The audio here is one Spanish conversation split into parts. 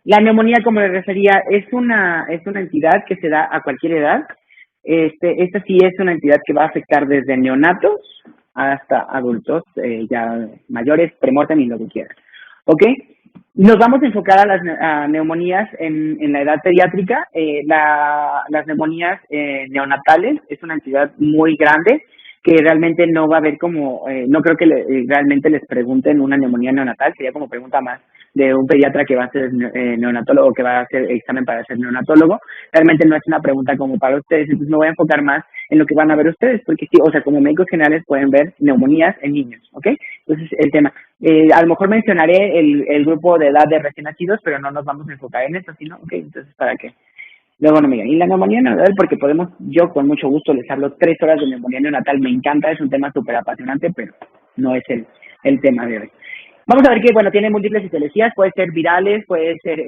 La neumonía, como le refería, es una entidad que se da a cualquier edad. Esta sí es una entidad que va a afectar desde neonatos hasta adultos, ya mayores, premortem y lo que quieran. ¿Ok? Nos vamos a enfocar a las neumonías en la edad pediátrica. Las neumonías neonatales es una entidad muy grande que realmente no va a haber como, no creo que realmente les pregunten una neumonía neonatal, sería como pregunta más de un pediatra que va a ser neonatólogo, que va a hacer examen para ser neonatólogo. Realmente no es una pregunta como para ustedes, entonces me voy a enfocar más en lo que van a ver ustedes, porque sí, o sea, como médicos generales pueden ver neumonías en niños, ¿ok? Entonces, el tema. A lo mejor mencionaré el grupo de edad de recién nacidos, pero no nos vamos a enfocar en eso, sino, ok, entonces, ¿para qué? Luego no me digan, y la neumonía neonatal, porque yo con mucho gusto les hablo 3 horas de neumonía neonatal, me encanta, es un tema súper apasionante, pero no es el tema de hoy. Vamos a ver que, bueno, tiene múltiples etiologías, puede ser virales, puede ser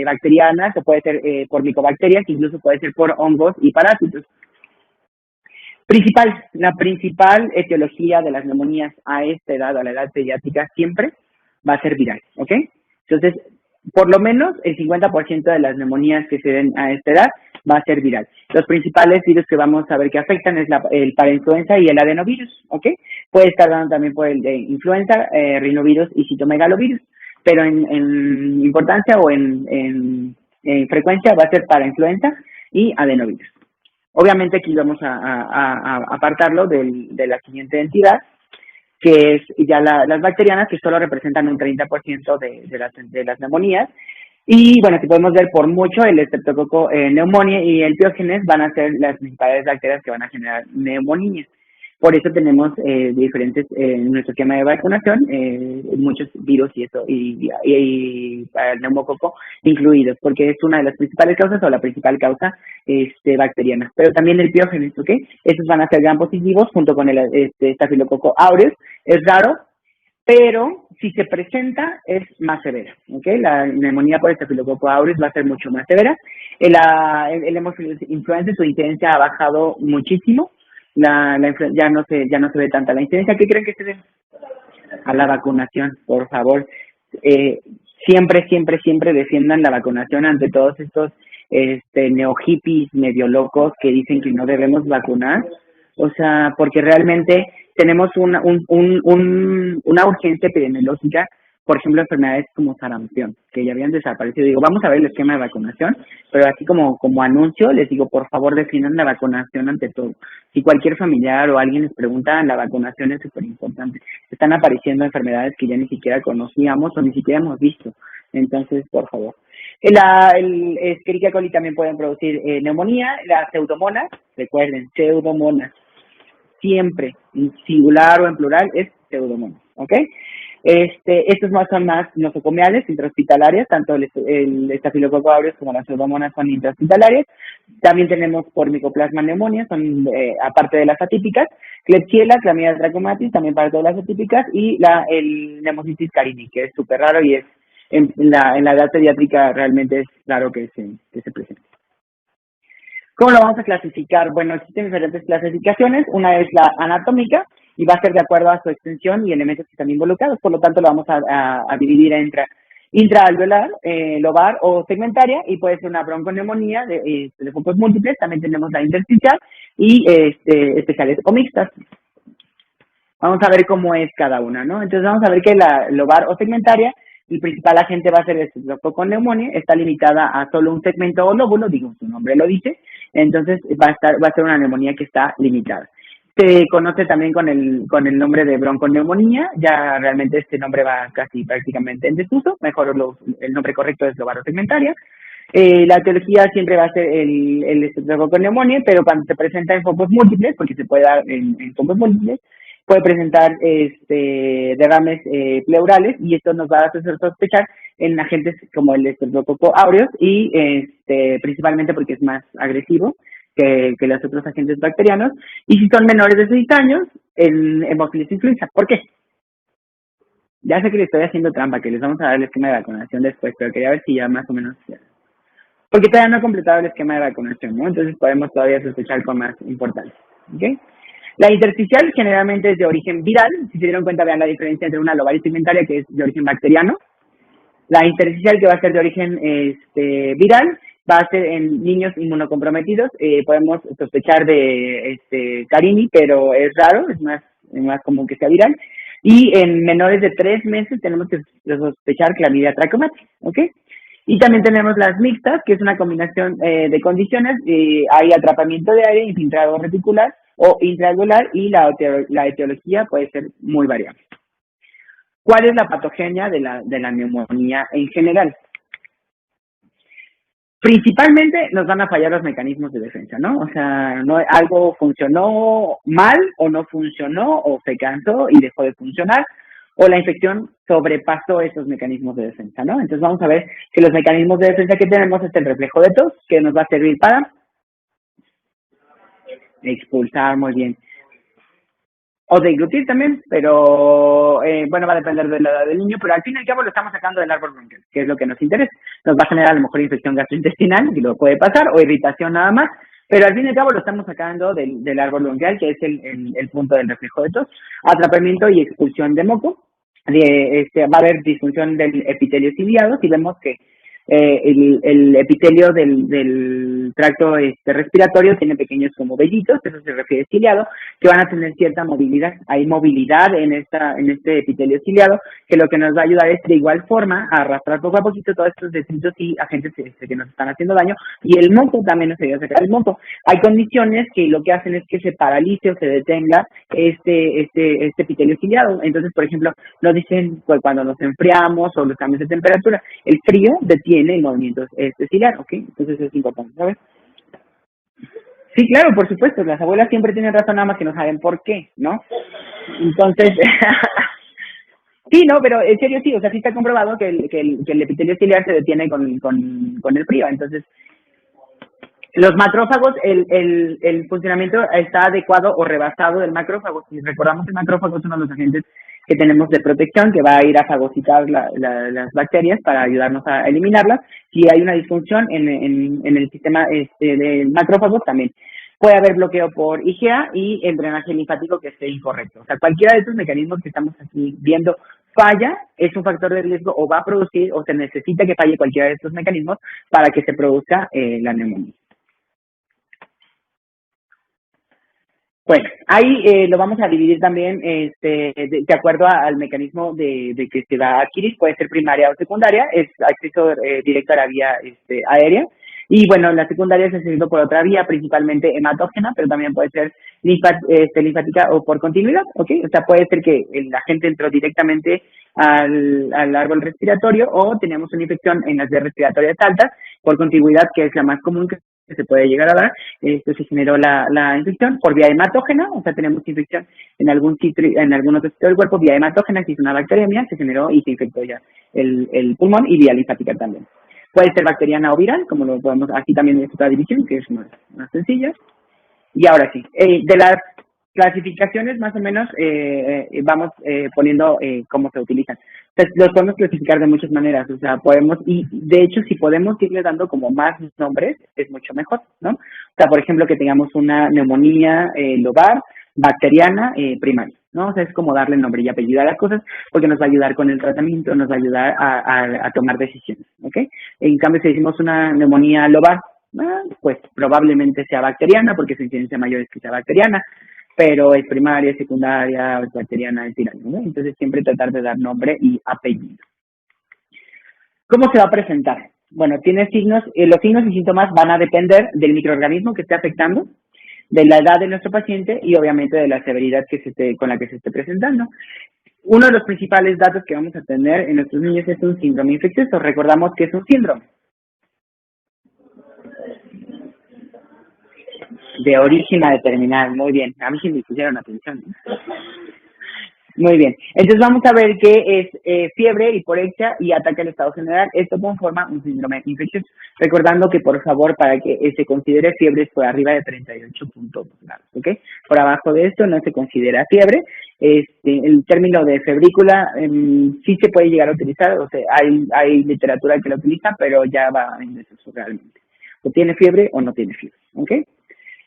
bacterianas, o puede ser por micobacterias, incluso puede ser por hongos y parásitos. La principal etiología de las neumonías a esta edad, a la edad pediátrica, siempre va a ser viral, ¿ok? Entonces, por lo menos el 50% de las neumonías que se den a esta edad va a ser viral. Los principales virus que vamos a ver que afectan es el parainfluenza y el adenovirus, ¿ok? Puede estar dando también por el de influenza, rinovirus y citomegalovirus, pero en importancia o en frecuencia va a ser parainfluenza y adenovirus. Obviamente aquí vamos a apartarlo de la siguiente entidad, que es ya las bacterianas, que solo representan un 30% de las neumonías. Y bueno, si podemos ver por mucho, el Streptococcus pneumoniae y el Piógenes van a ser las principales bacterias que van a generar neumonía. Por eso tenemos diferentes, en nuestro esquema de vacunación, muchos virus y eso, y para el neumococo incluidos, porque es una de las principales causas o la principal causa bacteriana. Pero también el Piógenes, ¿ok? Estos van a ser gran positivos junto con el Staphylococcus aureus. Es raro, pero si se presenta es más severa, ¿ok? La neumonía por Staphylococcus aureus va a ser mucho más severa. El influenza, su incidencia ha bajado muchísimo. Ya no se ve tanta la incidencia. ¿Qué creen que se debe? A la vacunación, por favor. Siempre defiendan la vacunación ante todos estos neo-hippies medio locos que dicen que no debemos vacunar. O sea, porque realmente tenemos una urgencia epidemiológica, por ejemplo, enfermedades como sarampión, que ya habían desaparecido. Digo, vamos a ver el esquema de vacunación, pero así como anuncio, les digo, por favor, definan la vacunación ante todo. Si cualquier familiar o alguien les pregunta, la vacunación es súper importante. Están apareciendo enfermedades que ya ni siquiera conocíamos o ni siquiera hemos visto. Entonces, por favor. El Escherichia coli también pueden producir neumonía. Las pseudomonas, recuerden, pseudomonas. Siempre, en singular o en plural, es pseudomonas, ¿ok? Estos son más nosocomiales, intrahospitalarias, tanto el Staphylococcus aureus como las pseudomonas son intrahospitalarias. También tenemos por Mycoplasma pneumoniae, son aparte de las atípicas, Klebsiella, Chlamydia trachomatis, también parte de las atípicas, y el Pneumocystis carini, que es súper raro y es en la edad pediátrica realmente es raro que se presente. ¿Cómo lo vamos a clasificar? Bueno, existen diferentes clasificaciones. Una es la anatómica y va a ser de acuerdo a su extensión y elementos que están involucrados. Por lo tanto, lo vamos a dividir entre intraalveolar, lobar o segmentaria, y puede ser una bronconeumonía de focos múltiples. También tenemos la intersticial y especiales o mixtas. Vamos a ver cómo es cada una, ¿no? Entonces vamos a ver que la lobar o segmentaria, el principal agente va a ser el Streptococcus pneumoniae, está limitada a solo un segmento o lóbulo, digo, su nombre lo dice, entonces va a ser una neumonía que está limitada. Se conoce también con el nombre de bronconeumonía, ya realmente este nombre va casi prácticamente en desuso, mejor el nombre correcto es lobar o segmentaria. La etiología siempre va a ser el Streptococcus pneumoniae, pero cuando se presenta en focos múltiples, porque se puede dar en focos múltiples, puede presentar derrames pleurales y esto nos va a hacer sospechar en agentes como el Streptococcus aureus y principalmente porque es más agresivo que los otros agentes bacterianos, y si son menores de 6 años, en Haemophilus influenza. ¿Por qué? Ya sé que le estoy haciendo trampa, que les vamos a dar el esquema de vacunación después, pero quería ver si ya más o menos... Porque todavía no he completado el esquema de vacunación, ¿no? Entonces podemos todavía sospechar con más importancia, ¿ok? La intersticial generalmente es de origen viral. Si se dieron cuenta, vean la diferencia entre una lobar y segmentaria, que es de origen bacteriano. La intersticial, que va a ser de origen viral, va a ser en niños inmunocomprometidos. Podemos sospechar de Carini, pero es raro, es más común que sea viral. Y en menores de 3 meses tenemos que sospechar clamidia trachomatis, ¿ok? Y también tenemos las mixtas, que es una combinación de condiciones. Hay atrapamiento de aire, infiltrado reticular o intraalveolar, y la etiología puede ser muy variable. ¿Cuál es la patogenia de la neumonía en general? Principalmente nos van a fallar los mecanismos de defensa, ¿no? O sea, algo funcionó mal o no funcionó o se cansó y dejó de funcionar, o la infección sobrepasó esos mecanismos de defensa, ¿no? Entonces vamos a ver que los mecanismos de defensa que tenemos es el reflejo de tos, que nos va a servir para expulsar, muy bien, o de deglutir también, pero bueno, va a depender de la edad del niño, pero al fin y al cabo lo estamos sacando del árbol bronquial, que es lo que nos interesa. Nos va a generar a lo mejor infección gastrointestinal, y lo puede pasar, o irritación nada más, pero al fin y al cabo lo estamos sacando del árbol bronquial, que es el punto del reflejo de tos. Atrapamiento y expulsión de moco. Va a haber disfunción del epitelio ciliado. Si vemos que el epitelio del tracto respiratorio tiene pequeños como vellitos, eso se refiere a ciliado, que van a tener cierta movilidad. Hay movilidad en este epitelio ciliado, que lo que nos va a ayudar es de igual forma a arrastrar poco a poquito todos estos detritos y agentes que nos están haciendo daño, y el moco también nos ayuda a sacar el moco. Hay condiciones que lo que hacen es que se paralice o se detenga este epitelio ciliado. Entonces, por ejemplo, nos dicen pues, cuando nos enfriamos o los cambios de temperatura, el frío detiene el movimiento ciliar, ¿ok? Entonces es importante, ¿sabes? Sí, claro, por supuesto, las abuelas siempre tienen razón, nada más que no saben por qué, ¿no? Entonces, sí, no, pero en serio sí, o sea, sí está comprobado que el epitelio ciliar se detiene con el frío. Entonces, los macrófagos, el funcionamiento está adecuado o rebasado del macrófago. Si recordamos, el macrófago es uno de los agentes que tenemos de protección, que va a ir a fagocitar las bacterias para ayudarnos a eliminarlas. Si hay una disfunción en el sistema del macrófago, también puede haber bloqueo por IgA y el drenaje linfático que esté incorrecto. O sea, cualquiera de estos mecanismos que estamos aquí viendo falla, es un factor de riesgo, o va a producir o se necesita que falle cualquiera de estos mecanismos para que se produzca la neumonía. Bueno, ahí lo vamos a dividir también de acuerdo al mecanismo de que se va a adquirir. Puede ser primaria o secundaria, es acceso directo a la vía aérea. Y bueno, la secundaria es accesible por otra vía, principalmente hematógena, pero también puede ser linfática o por continuidad, ¿ok? O sea, puede ser que el agente entró directamente al árbol respiratorio, o tenemos una infección en las vías respiratorias altas por continuidad, que es la más común que se puede llegar a dar. Se generó la infección por vía hematógena, o sea, tenemos infección en algún otro sitio del cuerpo, vía hematógena, que es una bacteriemia, se generó y se infectó ya el pulmón, y vía linfática también. Puede ser bacteriana o viral, como lo podemos, aquí también es otra división, que es más sencilla. Y ahora sí, de las clasificaciones más o menos vamos poniendo cómo se utilizan. Entonces, los podemos clasificar de muchas maneras, o sea, podemos, y de hecho si podemos irle dando como más nombres, es mucho mejor, ¿no? O sea, por ejemplo, que tengamos una neumonía lobar, bacteriana, primaria, ¿no? O sea, es como darle nombre y apellido a las cosas, porque nos va a ayudar con el tratamiento, nos va a ayudar a tomar decisiones, ¿ok? En cambio, si decimos una neumonía lobar, pues probablemente sea bacteriana, porque su incidencia mayor es que sea bacteriana, pero es primaria, secundaria, es bacteriana, es viral, ¿no? Entonces siempre tratar de dar nombre y apellido. ¿Cómo se va a presentar? Bueno, tiene signos, los signos y síntomas van a depender del microorganismo que esté afectando, de la edad de nuestro paciente y obviamente de la severidad con la que se esté presentando. Uno de los principales datos que vamos a tener en nuestros niños es un síndrome infeccioso. Recordamos que es un síndrome de origen a determinar. Muy bien, a mí sí me pusieron atención. Muy bien, entonces vamos a ver qué es fiebre, hiporexia y ataque al estado general. Esto conforma un síndrome infeccioso. Recordando que, por favor, para que se considere fiebre es por arriba de 38.2 grados, ¿ok? Por abajo de esto no se considera fiebre. El término de febrícula sí se puede llegar a utilizar, o sea, hay literatura que lo utiliza, pero ya va en desuso realmente. O tiene fiebre o no tiene fiebre, ¿ok?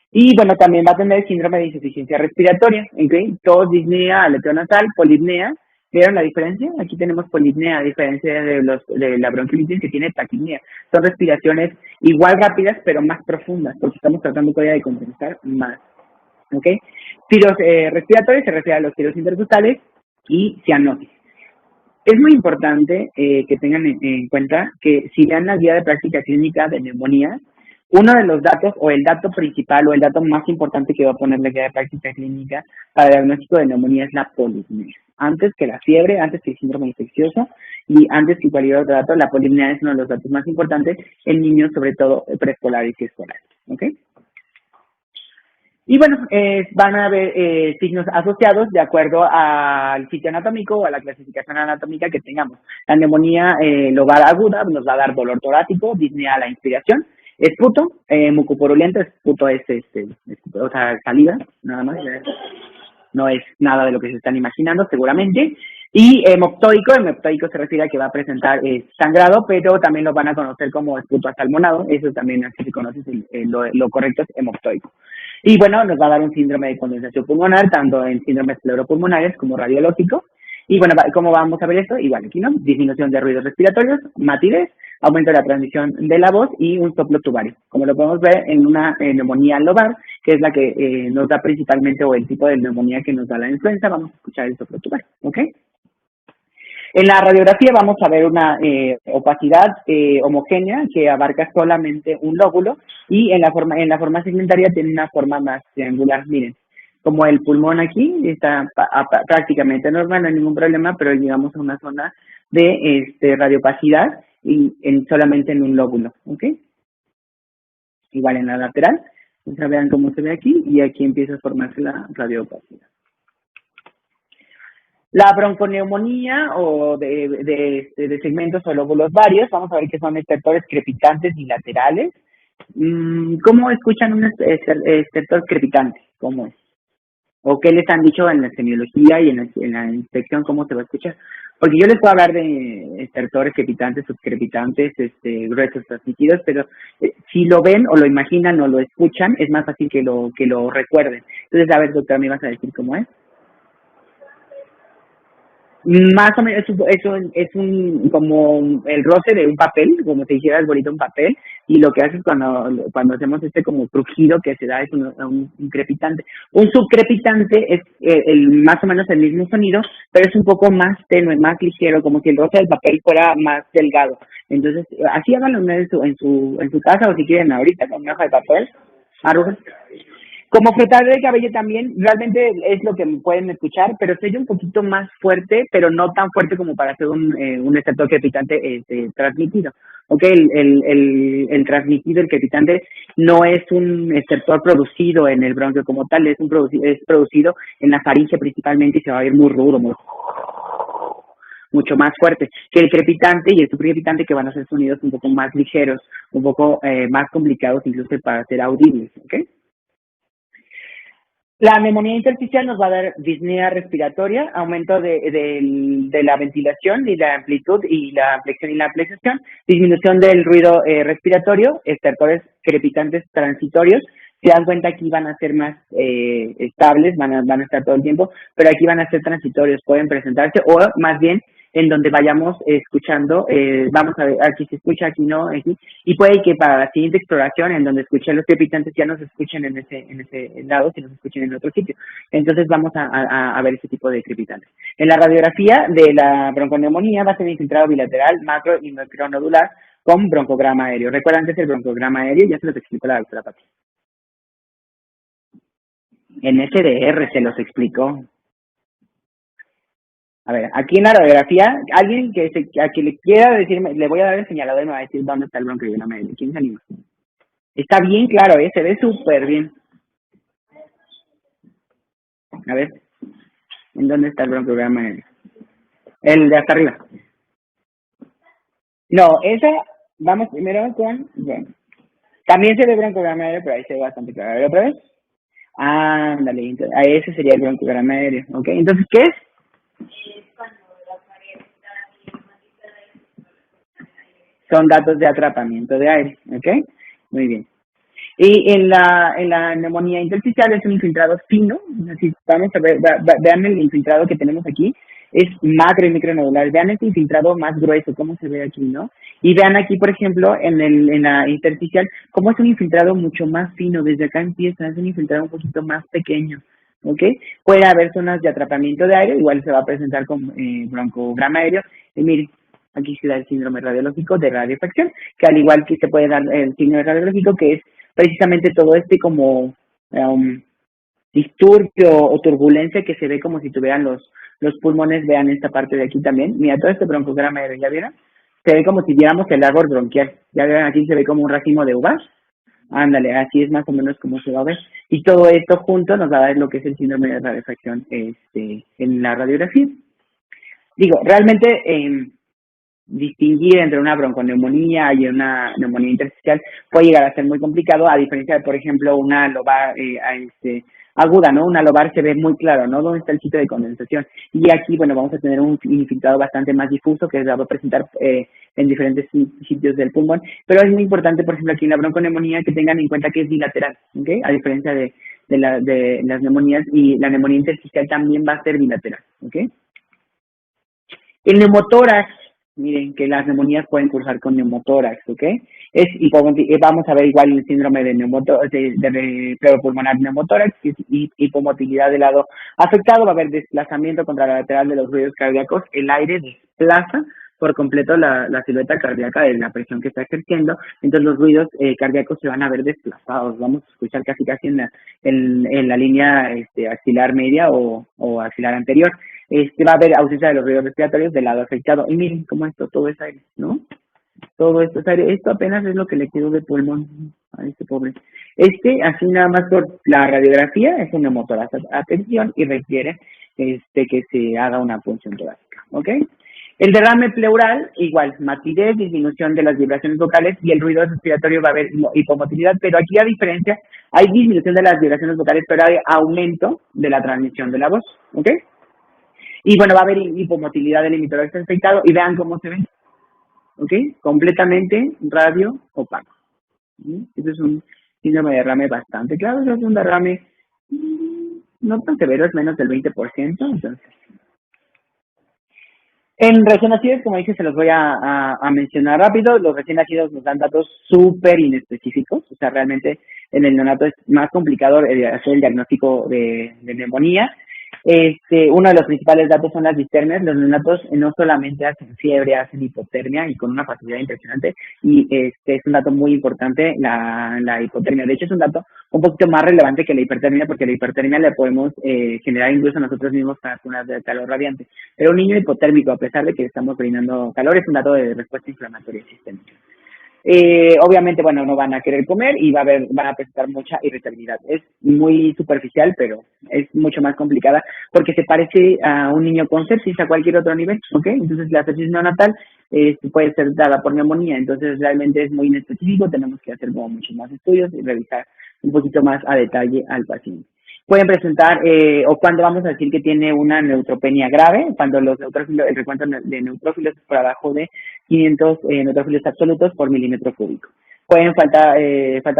Y bueno, también va a tener síndrome de insuficiencia respiratoria, ¿ok? Tos, disnea, aleteo nasal, polipnea, ¿Vieron la diferencia? Aquí tenemos polipnea, a diferencia de la bronquiolitis que tiene taquipnea. Son respiraciones igual rápidas, pero más profundas, porque estamos tratando todavía de compensar más. ¿Ok? Tiros respiratorios se refiere a los tiros intercostales y cianosis. Es muy importante que tengan en cuenta que si vean la guía de práctica clínica de neumonía, uno de los datos o el dato principal o el dato más importante que va a poner la guía de práctica clínica para el diagnóstico de neumonía es la polipnea. Antes que la fiebre, antes que el síndrome infeccioso y antes que cualquier otro dato, la polipnea es uno de los datos más importantes en niños, sobre todo preescolares y escolares. ¿Ok? Y bueno, van a haber signos asociados de acuerdo al sitio anatómico o a la clasificación anatómica que tengamos. La neumonía lobar aguda nos va a dar dolor torácico, disnea a la inspiración, esputo, mucopurulento, esputo es, o sea, saliva, nada más, no es nada de lo que se están imaginando seguramente. Y hemoptoico se refiere a que va a presentar sangrado, pero también lo van a conocer como esputo asalmonado, eso también así se conoce, lo correcto es hemoptoico. Y bueno, nos va a dar un síndrome de condensación pulmonar, tanto en síndromes pleuropulmonares como radiológico. Y bueno, ¿cómo vamos a ver esto? Igual aquí, ¿no? Disminución de ruidos respiratorios, matidez, aumento de la transmisión de la voz y un soplo tubario. Como lo podemos ver en una neumonía lobar, que es la que nos da principalmente, o el tipo de neumonía que nos da la influenza, vamos a escuchar el soplo tubario, ¿ok? En la radiografía vamos a ver una opacidad homogénea que abarca solamente un lóbulo y en la forma segmentaria tiene una forma más triangular. Miren, como el pulmón aquí está prácticamente normal, no hay ningún problema, pero llegamos a una zona de radiopacidad y solamente en un lóbulo, ¿ok? Igual en la lateral, entonces vean cómo se ve aquí y aquí empieza a formarse la radiopacidad. La bronconeumonía o de segmentos o lóbulos varios, vamos a ver que son estertores crepitantes bilaterales. ¿Cómo escuchan un estertor crepitante? ¿Cómo es? ¿O qué les han dicho en la semiología y en la inspección cómo se va a escuchar? Porque yo les puedo hablar de estertores crepitantes, subcrepitantes, gruesos transmitidos, pero si lo ven o lo imaginan o lo escuchan, es más fácil que lo recuerden. Entonces, a ver, doctora, ¿me vas a decir cómo es? Más o menos, eso es como el roce de un papel, como si hicieras bolita un papel, y lo que haces cuando hacemos como crujido que se da es un crepitante. Un subcrepitante es más o menos el mismo sonido, pero es un poco más tenue, más ligero, como si el roce del papel fuera más delgado. Entonces, así háganlo en su casa o si quieren ahorita con una hoja de papel, arrugas. Como frotar el cabello también, realmente es lo que pueden escuchar, pero se oye un poquito más fuerte, pero no tan fuerte como para hacer un estertor crepitante transmitido. Ok, el transmitido, el crepitante, no es un estertor producido en el bronquio como tal, es producido en la faringe principalmente y se va a oír muy rudo, mucho más fuerte que el crepitante y el subcrepitante, que van a ser sonidos un poco más ligeros, un poco más complicados incluso para ser audibles, ¿ok? La neumonía intersticial nos va a dar disnea respiratoria, aumento de la ventilación y la amplitud y la flexión y la flexión, disminución del ruido respiratorio, estertores crepitantes transitorios. Se dan cuenta aquí van a ser más estables, van a estar todo el tiempo, pero aquí van a ser transitorios, pueden presentarse, o más bien en donde vayamos escuchando, vamos a ver, aquí se escucha, aquí no, aquí, y puede que para la siguiente exploración, en donde escuchen los crepitantes, ya no se escuchen en ese lado, sino se escuchen en otro sitio. Entonces vamos a ver ese tipo de crepitantes. En la radiografía de la bronconeumonía va a ser infiltrado bilateral, macro y micronodular con broncograma aéreo. ¿Recuerdan que es el broncograma aéreo? Ya se los explicó la doctora Pati. En SDR se los explicó. A ver, aquí en la radiografía, alguien a quien le quiera decirme, le voy a dar el señalador y me va a decir dónde está el bronquiolema medio. ¿Quién se anima? Está bien claro, se ve súper bien. A ver, ¿en dónde está el bronquiolema medio? El de hasta arriba. No, vamos primero con, bueno, también se ve bronquiolema medio, pero ahí se ve bastante claro. A ver, otra vez. Ándale, ese sería el bronquiolema medio, ¿ok? Entonces, ¿qué es? Son datos de atrapamiento de aire, ¿ok? Muy bien. Y en la neumonía intersticial es un infiltrado fino. Si vamos a ver, vean el infiltrado que tenemos aquí. es macro y micronodular. Vean este infiltrado más grueso, cómo se ve aquí, ¿no? Y vean aquí, por ejemplo, en la intersticial, cómo es un infiltrado mucho más fino. Desde acá empieza, es un infiltrado un poquito más pequeño, ¿ok? Puede haber zonas de atrapamiento de aire, igual se va a presentar con broncograma aéreo. Y miren, aquí se da el síndrome radiológico de radiofracción, que al igual que se puede dar el síndrome radiológico, que es precisamente todo este como disturbio o turbulencia que se ve como si tuvieran los pulmones. Vean esta parte de aquí también. Mira, todo este broncograma aéreo, ¿ya vieron? Se ve como si viéramos el árbol bronquial. ¿Ya vieron? Aquí se ve como un racimo de uvas. Ándale, así es más o menos como se va a ver. Y todo esto junto nos va a dar lo que es el síndrome de radiofracción en la radiografía. Digo, realmente distinguir entre una bronconeumonía y una neumonía intersticial puede llegar a ser muy complicado, a diferencia de, por ejemplo, una lobar aguda, ¿no? Una lobar se ve muy claro, ¿no? ¿Dónde está el sitio de condensación? Y aquí, bueno, vamos a tener un infiltrado bastante más difuso que se va a presentar en diferentes sitios del pulmón, pero es muy importante, por ejemplo, aquí en la bronconeumonía que tengan en cuenta que es bilateral, ¿ok? A diferencia de las neumonías, y la neumonía intersticial también va a ser bilateral, ¿ok? El neumotórax, miren que las neumonías pueden cursar con neumotórax, ¿ok? Vamos a ver igual el síndrome de pleuropulmonar neumotórax, que es hipomotilidad del lado afectado, va a haber desplazamiento contralateral de los ruidos cardíacos, el aire desplaza por completo la silueta cardíaca de la presión que está ejerciendo, entonces los ruidos cardíacos se van a ver desplazados, vamos a escuchar casi en la línea axilar media o axilar anterior. Va a haber ausencia de los ruidos respiratorios del lado afectado. Y miren cómo esto todo es aire, ¿no? Todo esto es aire. Esto apenas es lo que le quedó de pulmón a este pobre. Así nada más por la radiografía, es un neumotórax. Atención, y requiere que se haga una punción torácica, ¿ok? El derrame pleural, igual, matidez, disminución de las vibraciones vocales, y el ruido respiratorio va a haber hipomotilidad, pero aquí a diferencia, hay disminución de las vibraciones vocales, pero hay aumento de la transmisión de la voz, ¿ok? Y bueno, va a haber hipomotilidad del emitor afectado, y vean cómo se ve, ¿ok? Completamente radio opaco. Este es un síndrome de derrame bastante claro, es un derrame no tan severo, es menos del 20%, entonces. En recién nacidos, como dije, se los voy a mencionar rápido. Los recién nacidos nos dan datos súper inespecíficos, o sea, realmente en el neonato es más complicado hacer el diagnóstico de neumonía. Uno de los principales datos son las distermias. Los neonatos no solamente hacen fiebre, hacen hipotermia y con una facilidad impresionante, y es un dato muy importante la hipotermia. De hecho, es un dato un poquito más relevante que la hipertermia, porque la hipertermia la podemos generar incluso nosotros mismos con las de calor radiante. Pero un niño hipotérmico, a pesar de que estamos brindando calor, es un dato de respuesta inflamatoria sistémica. Obviamente, bueno, no van a querer comer y van a presentar mucha irritabilidad. Es muy superficial, pero es mucho más complicada porque se parece a un niño con sepsis a cualquier otro nivel, ¿ok? Entonces, la sepsis neonatal puede ser dada por neumonía, entonces realmente es muy inespecífico, tenemos que hacer como muchos más estudios y revisar un poquito más a detalle al paciente. Pueden presentar, o cuando vamos a decir que tiene una neutropenia grave, cuando los neutrófilos, el recuento de neutrófilos es por abajo de 500 neutrófilos absolutos por milímetro cúbico. Pueden faltar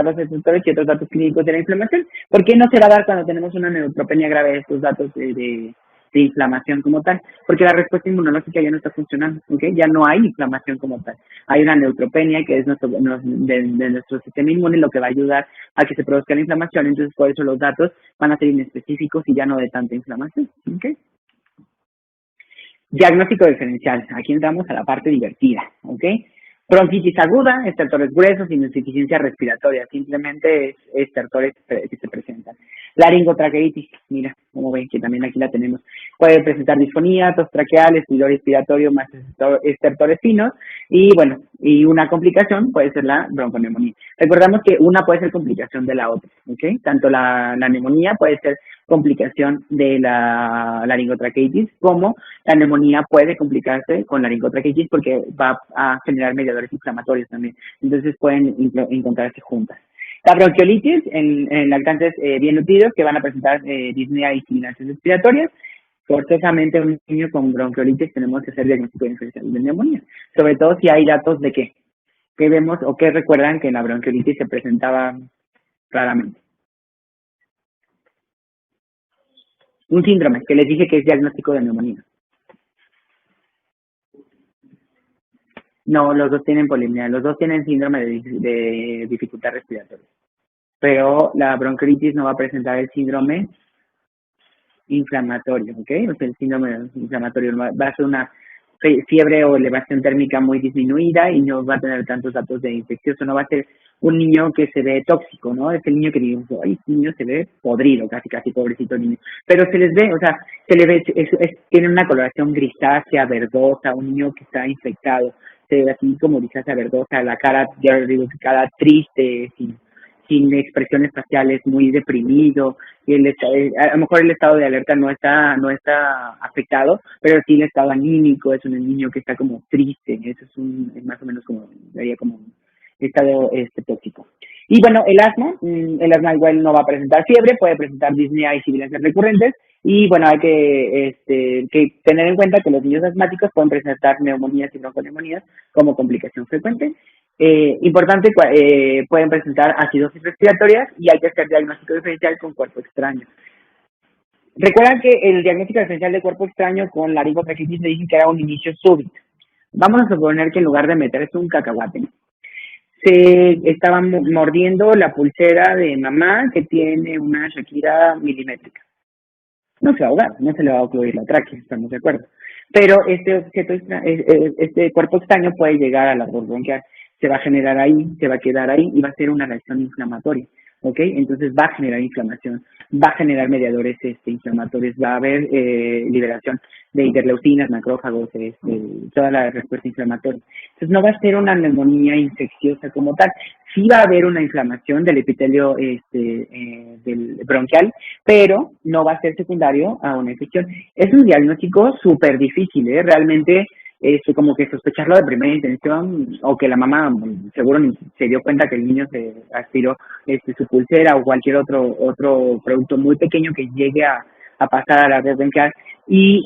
los receptores y otros datos clínicos de la inflamación. ¿Por qué no se va a dar cuando tenemos una neutropenia grave estos datos de inflamación como tal? Porque la respuesta inmunológica ya no está funcionando, ¿ok? Ya no hay inflamación como tal. Hay una neutropenia que es de nuestro sistema inmune, lo que va a ayudar a que se produzca la inflamación. Entonces, por eso los datos van a ser inespecíficos y ya no de tanta inflamación, ¿ok? Diagnóstico diferencial. Aquí entramos a la parte divertida, ¿ok? Bronquitis aguda, estertores gruesos, insuficiencia respiratoria. Simplemente es estertores que se presentan. Laringotraqueitis, mira, como ven que también aquí la tenemos. Puede presentar disfonía, tos traqueal, estridor respiratorio, más estertores finos. Y bueno, y una complicación puede ser la bronconeumonía. Recordamos que una puede ser complicación de la otra, ¿ok? Tanto la neumonía puede ser complicación de la laringotraqueitis, como la neumonía puede complicarse con laringotraqueitis porque va a generar mediadores inflamatorios también. Entonces pueden encontrarse juntas. La bronquiolitis en lactantes bien nutridos que van a presentar disnea y sibilancias respiratorias. Forzosamente un niño con bronquiolitis tenemos que hacer diagnóstico diferencial de neumonía, sobre todo si hay datos de que vemos o que recuerdan que la bronquiolitis se presentaba raramente. Un síndrome que les dije que es diagnóstico de neumonía. No, los dos tienen polimnia, los dos tienen síndrome de dificultad respiratoria. Pero la bronquiolitis no va a presentar el síndrome inflamatorio, ¿ok? O sea, el síndrome inflamatorio va a ser una fiebre o elevación térmica muy disminuida y no va a tener tantos datos de infeccioso, no va a ser un niño que se ve tóxico, ¿no? Es el niño que digo, ay, este niño se ve podrido, casi, casi pobrecito niño. Pero se les ve, o sea, se le ve, tiene una coloración grisácea, verdosa, un niño que está infectado, se ve así como grisácea, verdosa, la cara, ya digo, cara triste, sin expresiones faciales, muy deprimido, y a lo mejor el estado de alerta no está afectado, pero sí el estado anímico, es un niño que está como triste, eso es más o menos como, vería como un estado tóxico. Y bueno, el asma igual no va a presentar fiebre, puede presentar disnea y sibilancias recurrentes, y bueno, hay que tener en cuenta que los niños asmáticos pueden presentar neumonías y bronconeumonías como complicación frecuente. Importante, pueden presentar acidosis respiratorias y hay que hacer diagnóstico diferencial con cuerpo extraño. Recuerdan que el diagnóstico diferencial de cuerpo extraño con laringotraqueosis le dije que era un inicio súbito. Vamos a suponer que en lugar de meterse un cacahuate, se estaban mordiendo la pulsera de mamá que tiene una Shakira milimétrica. No se va a ahogar, no se le va a ocluir la tráquea, estamos de acuerdo. Pero este cuerpo extraño puede llegar a la bronquial, se va a generar ahí, se va a quedar ahí y va a ser una reacción inflamatoria, ¿ok? Entonces va a generar inflamación, va a generar mediadores inflamatorios, va a haber liberación de interleucinas, macrófagos, toda la respuesta inflamatoria. Entonces no va a ser una neumonía infecciosa como tal, sí va a haber una inflamación del epitelio del bronquial, pero no va a ser secundario a una infección. Es un diagnóstico súper difícil, ¿eh? Realmente como que sospecharlo de primera intención o que la mamá seguro ni se dio cuenta que el niño se aspiró su pulsera o cualquier otro producto muy pequeño que llegue a pasar a la red bronquial. Y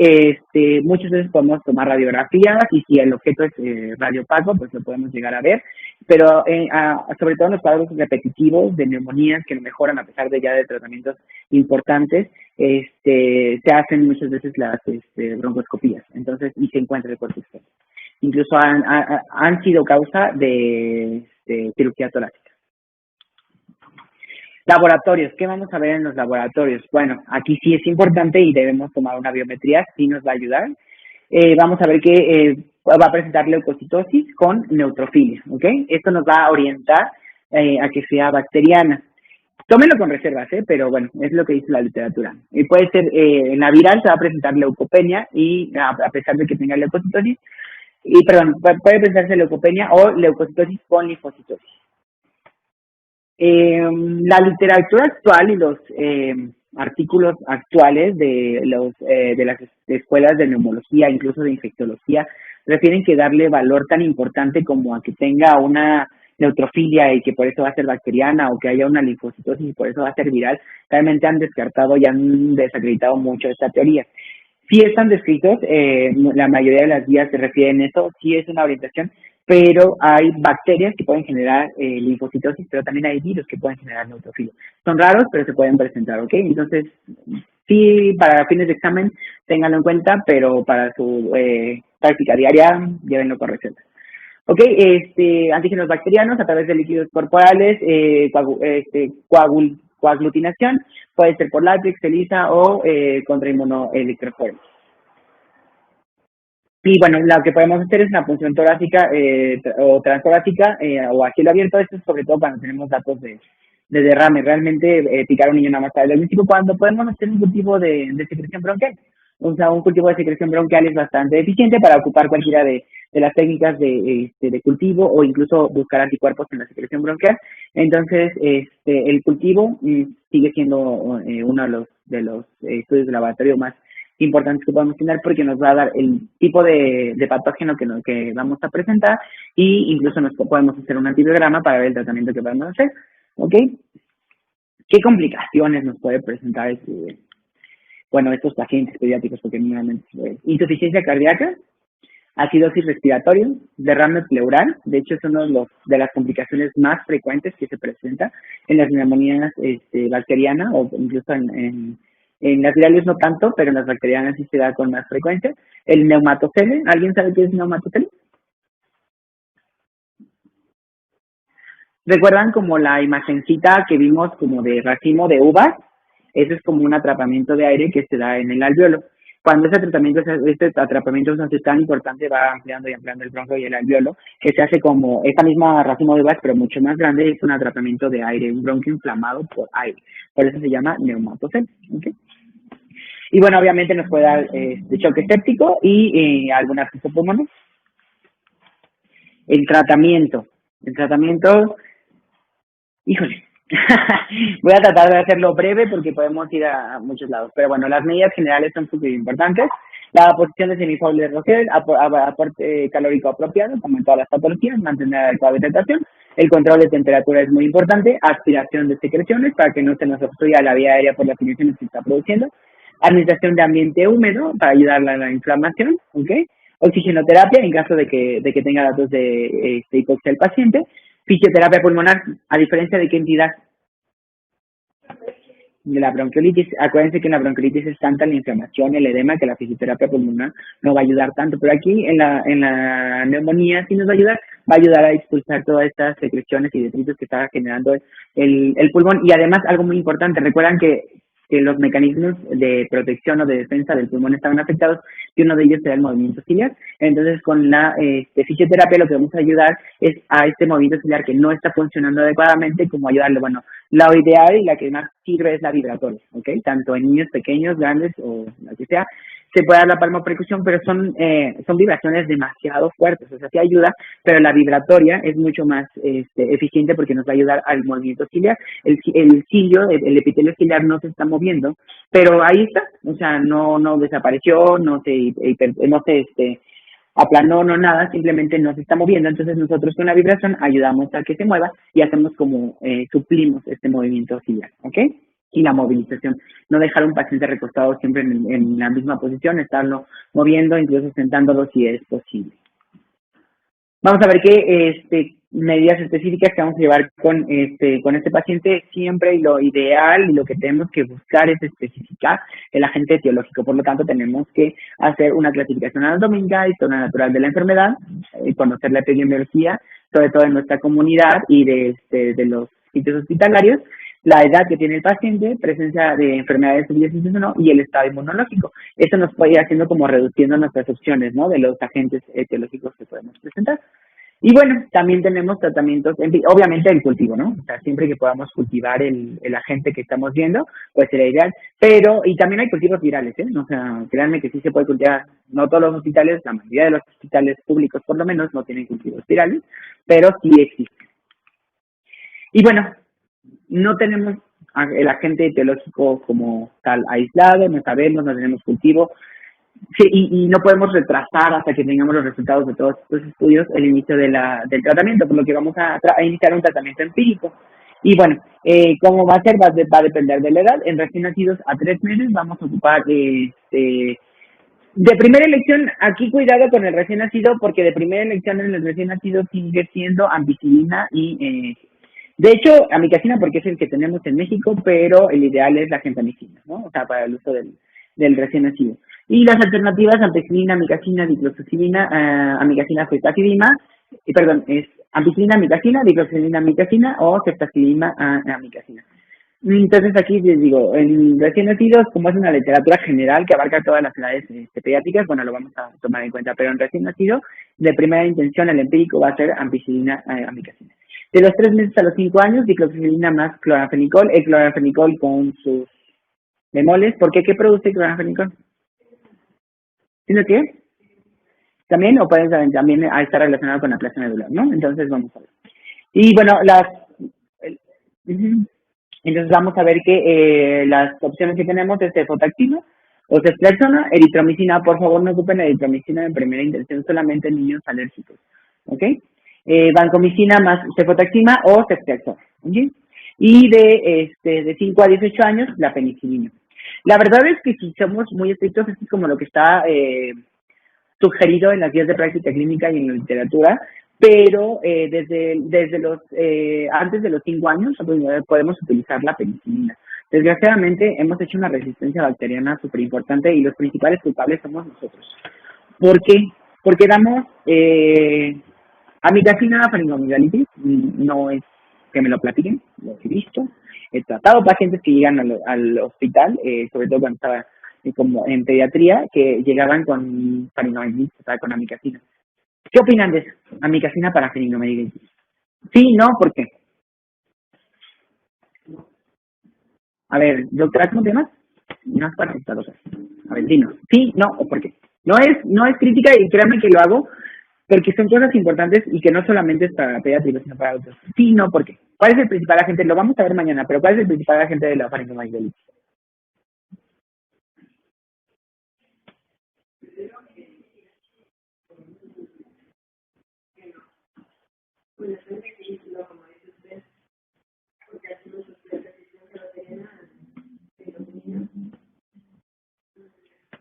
muchas veces podemos tomar radiografías y si el objeto es radiopaco, pues lo podemos llegar a ver, pero sobre todo en los cuadros repetitivos de neumonías que no mejoran a pesar de ya de tratamientos importantes, se hacen muchas veces las broncoscopías, entonces, y se encuentra el cuerpo externo. Incluso han sido causa de cirugía torácica. Laboratorios, ¿qué vamos a ver en los laboratorios? Bueno, aquí sí es importante y debemos tomar una biometría, sí nos va a ayudar. Vamos a ver que va a presentar leucocitosis con neutrofilia, ¿ok? Esto nos va a orientar a que sea bacteriana. Tómenlo con reservas, pero bueno, es lo que dice la literatura. Y puede ser, en la viral se va a presentar leucopenia y a pesar de que tenga leucocitosis, puede presentarse leucopenia o leucocitosis con linfocitosis. La literatura actual y los artículos actuales de las escuelas de neumología, incluso de infectología, refieren que darle valor tan importante como a que tenga una neutrofilia y que por eso va a ser bacteriana o que haya una linfocitosis y por eso va a ser viral, realmente han descartado y han desacreditado mucho esta teoría. Sí están descritos, la mayoría de las guías se refieren a eso, sí es una orientación, pero hay bacterias que pueden generar linfocitosis, pero también hay virus que pueden generar neutrofilia. Son raros, pero se pueden presentar, ¿ok? Entonces, sí, para fines de examen, ténganlo en cuenta, pero para su práctica diaria, llévenlo con receta. Ok, antígenos bacterianos a través de líquidos corporales, coaglutinación, puede ser por látex, ELISA o contra inmunoelectroforesis. Y bueno, lo que podemos hacer es una punción torácica o transtorácica o a cielo abierto. Esto es sobre todo cuando tenemos datos de derrame. Realmente picar a un niño nada más para el diagnóstico cuando podemos hacer un cultivo de secreción bronquial. O sea, un cultivo de secreción bronquial es bastante eficiente para ocupar cualquiera de las técnicas de cultivo o incluso buscar anticuerpos en la secreción bronquial. Entonces, el cultivo sigue siendo uno de los estudios de laboratorio más importantes que podemos tener porque nos va a dar el tipo de patógeno que vamos a presentar y incluso nos podemos hacer un antibiograma para ver el tratamiento que podemos hacer, ¿ok? ¿Qué complicaciones nos puede presentar estos pacientes pediátricos? Porque normalmente insuficiencia cardíaca, acidosis respiratoria, derrame pleural, de hecho es una de las complicaciones más frecuentes que se presenta en las neumonías bacterianas o incluso en las virales no tanto, pero en las bacterianas sí se da con más frecuencia. El neumatocele, ¿alguien sabe qué es neumatocele? ¿Recuerdan como la imagencita que vimos como de racimo de uvas? Ese es como un atrapamiento de aire que se da en el alveolo. Cuando este atrapamiento se hace tan importante, va ampliando y ampliando el bronco y el alveolo, que se hace como esta misma racimo de uvas, pero mucho más grande, es un atrapamiento de aire, un bronquio inflamado por aire. Por eso se llama neumatocele. ¿Okay? Y bueno, obviamente nos puede dar choque séptico y algún absceso pulmonar. El tratamiento. El tratamiento, híjole, voy a tratar de hacerlo breve porque podemos ir a muchos lados. Pero bueno, las medidas generales son súper importantes. La posición de semifoil de Rosell, aporte calórico apropiado, como en todas las patologías, mantener adecuada hidratación. El control de temperatura es muy importante. Aspiración de secreciones para que no se nos obstruya la vía aérea por las secreciones que se está produciendo. Administración de ambiente húmedo para ayudar a la inflamación. ¿Okay? Oxigenoterapia en caso de que tenga datos de hipoxia el paciente. Fisioterapia pulmonar, a diferencia de qué entidad de la bronquiolitis. Acuérdense que en la bronquiolitis es tanta la inflamación, el edema, que la fisioterapia pulmonar no va a ayudar tanto. Pero aquí en la neumonía sí nos va a ayudar a expulsar todas estas secreciones y detritos que está generando el pulmón. Y además, algo muy importante, recuerdan que los mecanismos de protección o de defensa del pulmón estaban afectados y uno de ellos era el movimiento ciliar. Entonces, con la fisioterapia lo que vamos a ayudar es a este movimiento ciliar que no está funcionando adecuadamente, como ayudarle, bueno, la ideal y la que más sirve es la vibratoria, ¿ok? Tanto en niños pequeños, grandes o la que sea, se puede dar la palmopercusión, pero son vibraciones demasiado fuertes, o sea, sí ayuda, pero la vibratoria es mucho más eficiente porque nos va a ayudar al movimiento ciliar. El cilio, el epitelio ciliar no se está moviendo, pero ahí está, o sea, no desapareció, no se aplanó, no nada, simplemente no se está moviendo. Entonces nosotros con la vibración ayudamos a que se mueva y hacemos como suplimos este movimiento ciliar, ¿ok? Y la movilización. No dejar a un paciente recostado siempre en la misma posición, estarlo moviendo, incluso sentándolo si es posible. Vamos a ver qué medidas específicas que vamos a llevar con este paciente siempre, y lo ideal y lo que tenemos que buscar es especificar el agente etiológico. Por lo tanto, tenemos que hacer una clasificación anatómica, historia natural de la enfermedad, conocer la epidemiología, sobre todo en nuestra comunidad y de los sitios hospitalarios, la edad que tiene el paciente, presencia de enfermedades subyacentes o no, y el estado inmunológico. Eso nos puede ir haciendo como reduciendo nuestras opciones, ¿no? De los agentes etiológicos que podemos presentar. Y bueno, también tenemos tratamientos, obviamente el cultivo, ¿no? O sea, siempre que podamos cultivar el agente que estamos viendo, pues sería ideal. Pero, y también hay cultivos virales, ¿eh? O sea, créanme que sí se puede cultivar. No todos los hospitales, la mayoría de los hospitales públicos por lo menos no tienen cultivos virales, pero sí existen. Y bueno, no tenemos el agente etiológico como tal aislado, no sabemos, no tenemos cultivo. Sí, y no podemos retrasar hasta que tengamos los resultados de todos estos estudios el inicio del tratamiento, por lo que vamos a iniciar un tratamiento empírico. Y bueno, ¿cómo va a ser? Va a depender de la edad. En recién nacidos a 3 meses vamos a ocupar de primera elección. Aquí cuidado con el recién nacido, porque de primera elección en el recién nacido sigue siendo ampicilina y de hecho, amicacina porque es el que tenemos en México, pero el ideal es la gentamicina, ¿no? O sea, para el uso del recién nacido. Y las alternativas, ampicilina, amicacina, dicloxacilina, amicacina, ceftazidima, es ampicilina, amicacina, dicloxacilina, amicacina o ceftazidima, amicacina. Entonces aquí les digo, en recién nacidos, como es una literatura general que abarca todas las edades pediátricas, bueno, lo vamos a tomar en cuenta, pero en recién nacido, de primera intención, el empírico va a ser ampicilina, amicacina. De los 3 meses a los 5 años, dicloxacilina más cloranfenicol, el cloranfenicol con sus bemoles. ¿Por qué? ¿Qué produce cloranfenicol? ¿Tiene qué? También, o pueden también estar relacionado con la placa medular, ¿no? Entonces vamos a ver. Y bueno, entonces vamos a ver que las opciones que tenemos es cefotaxima o ceftriaxona, eritromicina. Por favor, no ocupen eritromicina en primera intención, solamente en niños alérgicos, ¿ok? Vancomicina más cefotaxima o ceftriaxona, ¿ok? Y de 5 a 18 años, la penicilina. La verdad es que si somos muy estrictos, esto es como lo que está sugerido en las guías de práctica clínica y en la literatura, pero desde los antes de los 5 años podemos utilizar la penicilina. Desgraciadamente hemos hecho una resistencia bacteriana súper importante y los principales culpables somos nosotros. ¿Por qué? Porque damos amigdalina faringoamigdalitis, no es que me lo platiquen, lo he visto. He tratado pacientes que llegan al hospital, sobre todo cuando estaba como en pediatría, que llegaban con faringoamigdalitis, o sea, con amicacina. ¿Qué opinan de eso? Amicacina para faringoamigdalitis. Sí, no, ¿por qué? A ver, doctora, ¿cómo te llamas? No es para esta doctora. A ver, dinos. Sí, no, o por qué. No es crítica y créanme que lo hago porque son cosas importantes y que no solamente es para pediátricos, sino para otros. Sí, no, ¿por qué? ¿Cuál es el principal agente? Lo vamos a ver mañana, pero ¿cuál es el principal agente de la faringoamigdalitis?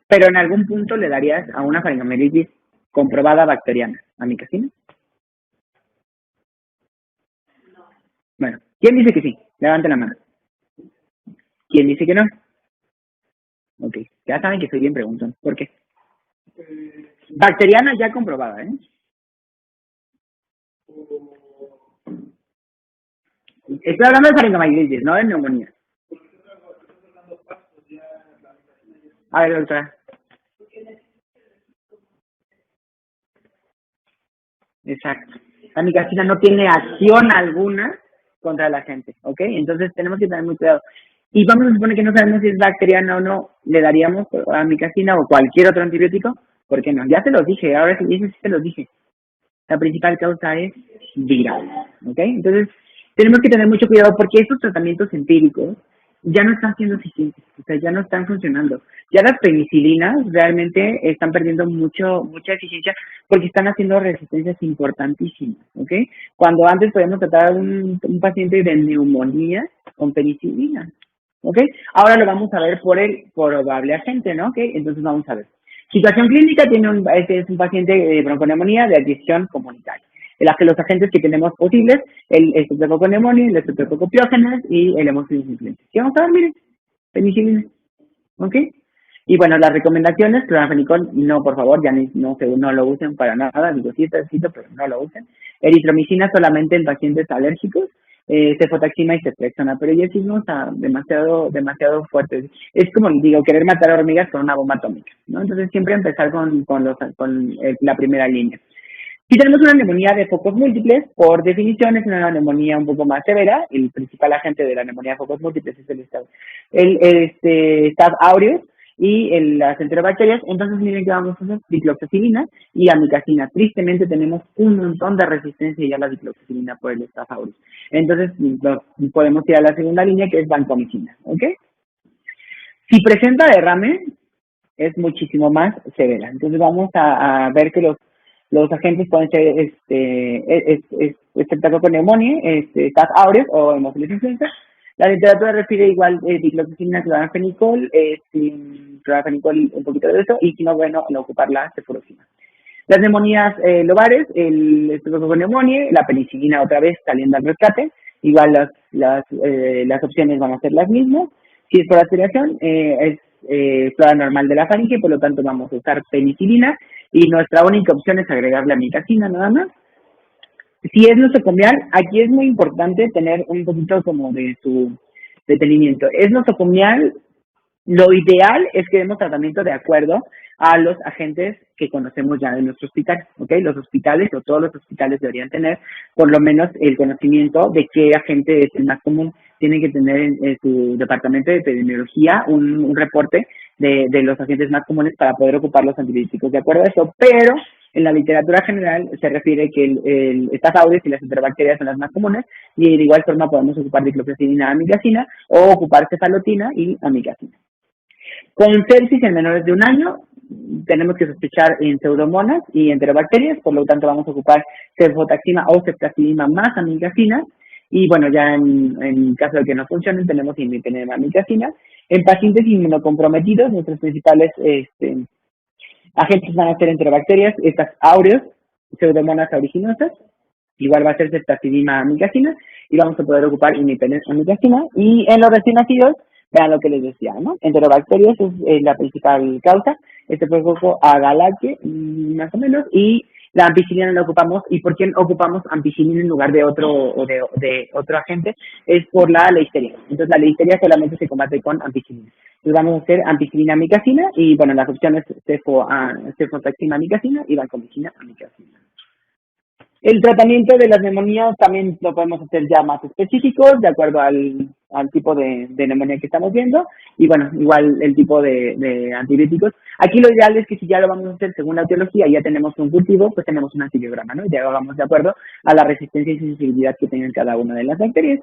Pero en algún punto le darías a una faringoamigdalitis comprobada bacteriana, amicacina. Bueno, ¿quién dice que sí? Levante la mano. ¿Quién dice que no? Ok, ya saben que soy bien preguntón. ¿Por qué? Bacteriana ya comprobada, ¿eh? Estoy hablando de faringoamigdalitis, no de neumonía. A ver, doctora. Exacto. La amicacina no tiene acción alguna contra la gente, ¿ok? Entonces tenemos que tener muy cuidado. Y vamos a suponer que no sabemos si es bacteriana o no, le daríamos amicacina o cualquier otro antibiótico, ¿por qué no? Ya te los dije, ahora sí, sí te los dije. La principal causa es viral, ¿ok? Entonces tenemos que tener mucho cuidado porque estos tratamientos empíricos ya no están siendo eficientes, o sea, ya no están funcionando. Ya las penicilinas realmente están perdiendo mucha eficiencia porque están haciendo resistencias importantísimas, ¿ok? Cuando antes podíamos tratar a un paciente de neumonía con penicilina, ¿ok? Ahora lo vamos a ver por el probable agente, ¿no? ¿Ok? Entonces vamos a ver. Situación clínica este es un paciente de bronconeumonía de adquisición comunitaria en las que los agentes que tenemos posibles, el estreptococo pneumoniae, el estreptococo piógenes y el hemofilis influenza. ¿Qué vamos a ver? Miren, penicilina, ¿ok? Y bueno, las recomendaciones, cloranfenicol, no, por favor, ya no lo usen para nada, digo, sí está escrito, pero no lo usen. Eritromicina solamente en pacientes alérgicos, cefotaxima y cetrexona, pero ya sí no está demasiado fuerte. Es como, digo, querer matar hormigas con una bomba atómica, ¿no? Entonces siempre empezar con la primera línea. Si tenemos una neumonía de focos múltiples, por definición es una neumonía un poco más severa. El principal agente de la neumonía de focos múltiples es el Staph aureus y las enterobacterias. Entonces miren que vamos a hacer dicloxacilina y amicacina. Tristemente tenemos un montón de resistencia ya a la dicloxacilina por el Staph aureus. Entonces podemos ir a la segunda línea que es vancomicina, ¿ok? Si presenta derrame, es muchísimo más severa. Entonces vamos a ver que los agentes pueden ser estreptococo pneumoniae, Staph aureus o hemofilis influenza. La literatura refiere igual dicloxacilina, cloranfenicol, cloranfenicol un poquito de eso, y si no, bueno, en ocupar la cefuroxima. Las neumonías lobares, el estreptococo pneumoniae, la penicilina otra vez saliendo al rescate, igual las opciones van a ser las mismas. Si es por aspiración, es flora normal de la faringe, por lo tanto vamos a usar penicilina y nuestra única opción es agregarle amicacina nada más. Si es nosocomial, aquí es muy importante tener un poquito como de su detenimiento. Es nosocomial, lo ideal es que demos tratamiento de acuerdo a los agentes que conocemos ya de nuestro hospital, ¿ok? Los hospitales o todos los hospitales deberían tener por lo menos el conocimiento de qué agente es el más común. Tienen que tener en su departamento de epidemiología un reporte de los agentes más comunes para poder ocupar los antibióticos de acuerdo a eso, pero en la literatura general se refiere que el Staph aureus y las enterobacterias son las más comunes y de igual forma podemos ocupar dicloxacilina, amicacina o ocupar cefalotina y amicacina. Con sepsis en menores de un año, tenemos que sospechar en pseudomonas y enterobacterias, por lo tanto vamos a ocupar cefotaxima o ceftazidima más amicacina. Y bueno, ya en caso de que no funcionen, tenemos imipenem amicacina. En pacientes inmunocomprometidos, nuestros principales agentes van a ser enterobacterias, estas aureus, pseudomonas aeruginosa, igual va a ser ceftazidima amicacina, y vamos a poder ocupar imipenem amicacina. Y en los recién nacidos, vean lo que les decía, ¿no? Enterobacterias es la principal causa, este provoca agalaque, más o menos, y La ampicilina la ocupamos, y ¿por qué ocupamos ampicilina en lugar de otro o de otro agente? Es por la listeria. Entonces la listeria solamente se combate con ampicilina. Entonces vamos a hacer ampicilina amicacina y bueno, las opciones cefotaxima amicacina y vancomicina amicacina. El tratamiento de las neumonías también lo podemos hacer ya más específicos, de acuerdo al tipo de neumonía que estamos viendo, y bueno, igual el tipo de antibióticos. Aquí lo ideal es que si ya lo vamos a hacer según la etiología, ya tenemos un cultivo, pues tenemos un antibiograma, ¿no? Ya lo vamos de acuerdo a la resistencia y sensibilidad que tengan cada una de las bacterias.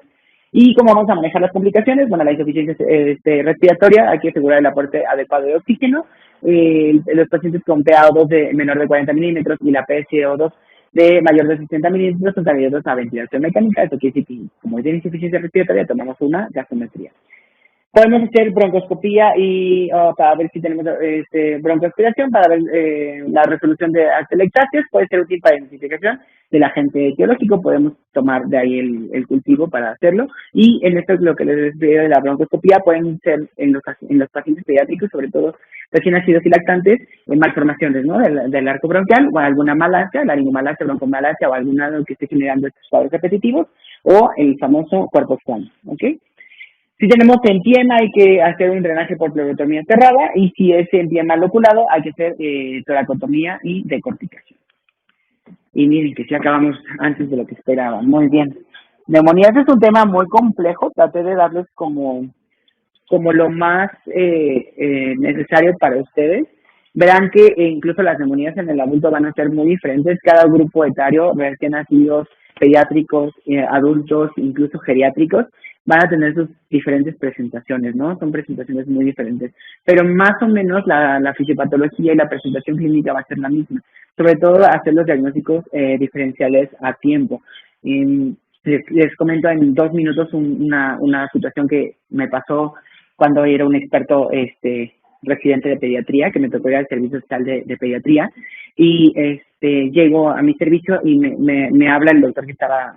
Y cómo vamos a manejar las complicaciones, bueno, la insuficiencia respiratoria, hay que asegurar el aporte adecuado de oxígeno. Los pacientes con PaO2 de menor de 40 milímetros y la PCO2 de mayor de 60 milímetros son candidatos a ventilación mecánica. Eso quiere decir que, como tiene insuficiencia respiratoria, tomamos una gasometría. Podemos hacer broncoscopía y para ver si tenemos broncoaspiración, para ver la resolución de atelectasias. Puede ser útil para identificación del agente etiológico. Podemos tomar de ahí el cultivo para hacerlo. Y en esto es lo que les decía de la broncoscopía. Pueden ser en los pacientes pediátricos, sobre todo recién nacidos y lactantes, malformaciones, ¿no? Del arco bronquial o alguna malacia, laringomalacia, broncomalacia o alguna que esté generando estos cuadros repetitivos, o el famoso cuerpo extraño, ¿ok? Si tenemos empiema, hay que hacer un drenaje por pleurotomía cerrada, y si es empiema loculado, hay que hacer toracotomía y decorticación. Y miren que sí acabamos antes de lo que esperaba. Muy bien. Neumonías es un tema muy complejo. Traté de darles como lo más necesario para ustedes. Verán que incluso las neumonías en el adulto van a ser muy diferentes. Cada grupo etario, recién nacidos, pediátricos, adultos, incluso geriátricos, van a tener sus diferentes presentaciones, ¿no? Son presentaciones muy diferentes. Pero más o menos la fisiopatología y la presentación clínica va a ser la misma. Sobre todo hacer los diagnósticos diferenciales a tiempo. Les comento en 2 minutos una situación que me pasó cuando era un experto residente de pediatría, que me tocó ir al servicio social de pediatría, y llego a mi servicio y me habla el doctor que estaba